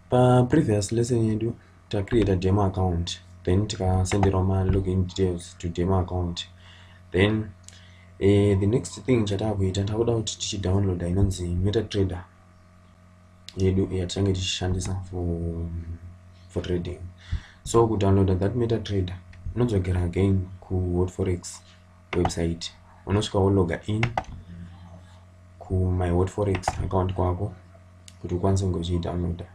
Previous lesson yedu create a demo account, then send my login details to demo account. Then the next thing chatakuita takuda kuti tichidownloada inonzi MetaTrader yedu yatange tichishandisa for trading. So kudownloada that MetaTrader unodzokera again ku WordForex website, unosvika uloga in ku my WordForex account kwako kuti ukwanise kungochidownloada.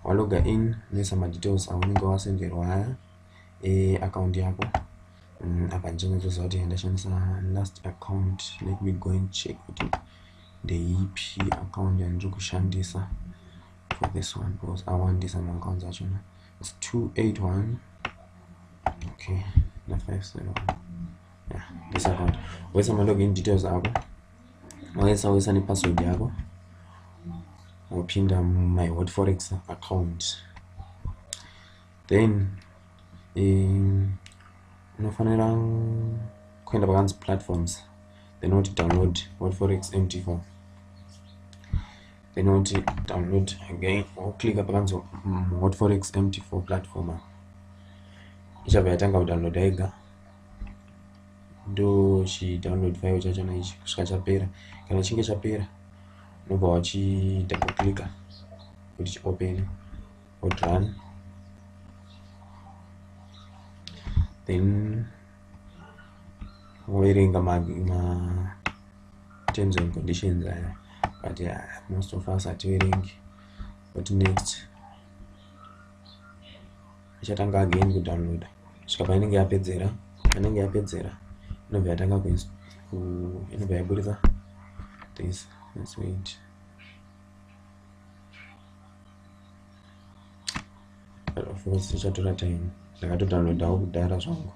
Waloga in nesa details aunenge wasenderwa haya account yako. Apa ndinozoziva kuti ndashandisa last account. Let me go and check kuti ndeipi account yandiri kushandisa for this one, because awandisa accounts achona. It's 281. Okay, na 571. Yeah, this account. Wesa login details ako. Wesa ni password yako. Upinda my WordForex account. Then unofanira kuenda pakanzi platforms, then uti download WordForex MT4, then uti download again, click pakanzi WordForex MT4 platform. Ichabva yatanga kudownload ega ndo download file chachona ichi kusvika chapera. Kana chinge chapera unobva wachi double click kuti chi open or run, then wearing ma terms and conditions aya, but yeah, most of us are wearing. But next ichatanga again ku download kusvika painenge yapedzera. Painenge yapedzera inobva yatanga inobva yaburitsa this. Let's wait. But of course ichatora time. Ndakatodownloadawo kudhara zvangu,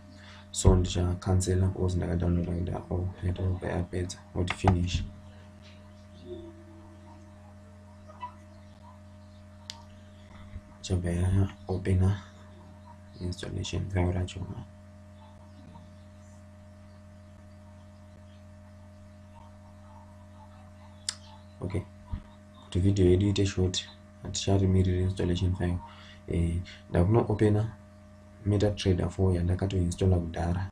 so ndichacancela because ndakadownloada kudhara yatobva yapedza kuti finish. Ichabva yaopena installation file rachona. Okay, kuti video yedu iite short, hatichamiriri installation file. Ndakuno opena MetaTrader 4 yandakatoinstalla kudhara,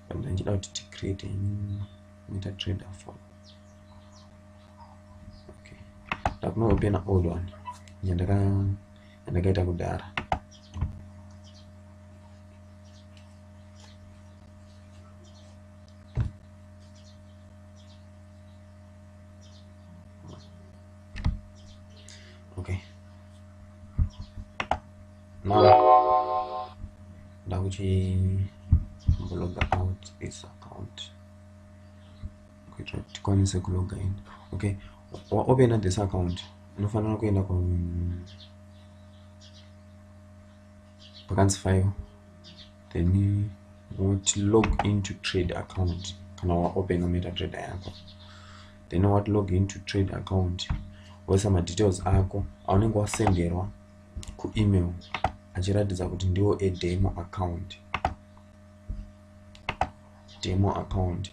but ndachida kuti create MetaTrader 4. Okay, ndakuno opena old one yandakaita kudhara. Okay, now ndakuchi log out this account kuitira kuti tikwanise kuloga in. Okay, open this account unofanira kuenda pakanzi file, then what log into trade account. Kana open MetaTrader yako, then what log into trade account wesa details ako aunenge wasenderwa ku email achiratidza kuti ndiwo demo account.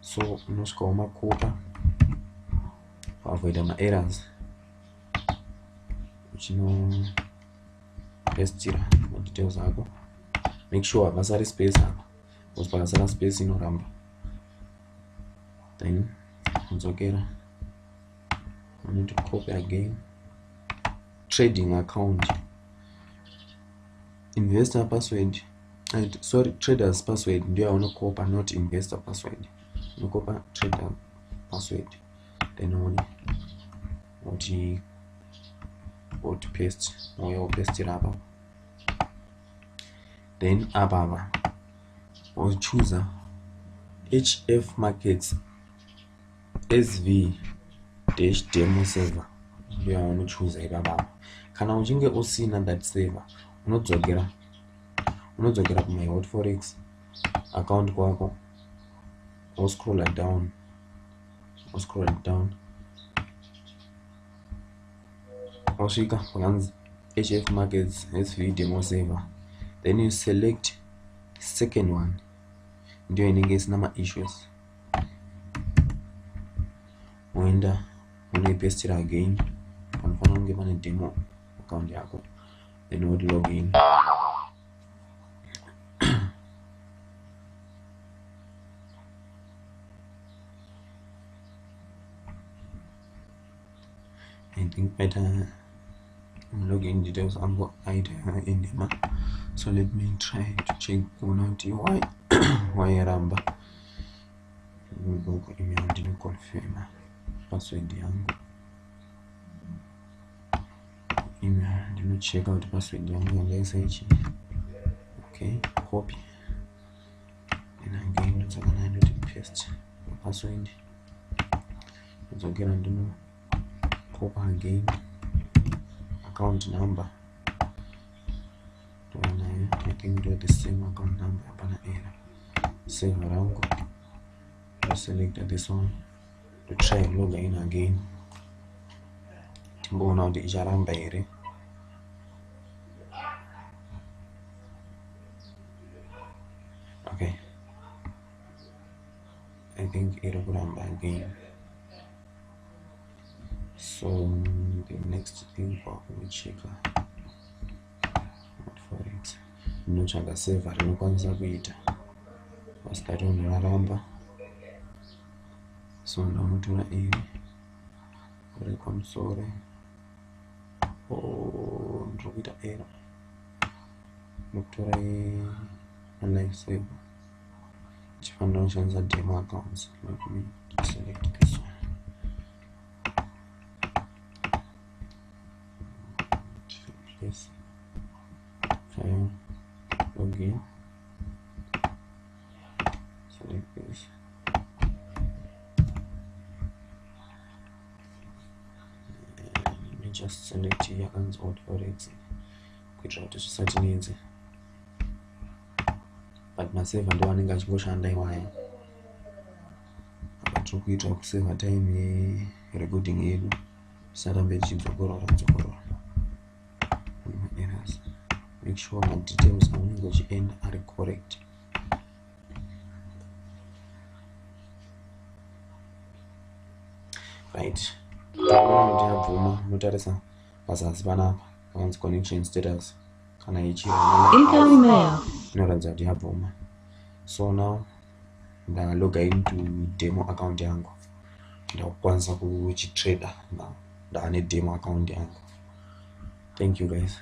So unosvika umakopa avoid ma errors uchino pestira details ako. Make sure pasari space apa, because pakasara space inoramba. Then udzokera, I need to copy again. Trading account, investor password, sorry, trader's password ndio unokopa, not investor password. Unokopa trader password, then what paste or paste it up. Then above or choose HF Markets SV demo server ndio unochoose ibaba. Kana uchinge usina that server unodzokera ku my WordForex account kwako, scroll down usvika pakanzi HF Markets SV demo server, then you select second one ndio inenge isina ma issues. Uenda unoipestira again, panofanira kunge pane demo account yako, then would log in. I think better login details are in them. So let me try to check why Ramba. Go email didn't confirm password yangu. Email didn't check out password yangu and SH. Okay, copy. And again I'm gonna do paste the password. So again I do copy again. Account number. I think do the same account number. Save around. Select this one to try and log in again. Go now the Jaramba area. Okay, I think it'll go again. So the next thing we check for it. No changa save no kwanza kuita. Start on Ramba. So now to the console. Oh, drop it error. Look to a live save. Which functions are demo accounts. Let me select this one. Yes. File. Login. Select this. Just select here and out for it. We try to search needs. But my save and one English go and I why. But to quit up save a time recording in certain pages of Goro. Make sure my details on English end are correct. Right. Notarisa pasasi panapa once connection status kana incoming mail inoratidza kuti yabvuma. So now ndaloga into demo account yangu ndakukwanisa kuchitrader now ndaane demo account yangu. Thank you guys.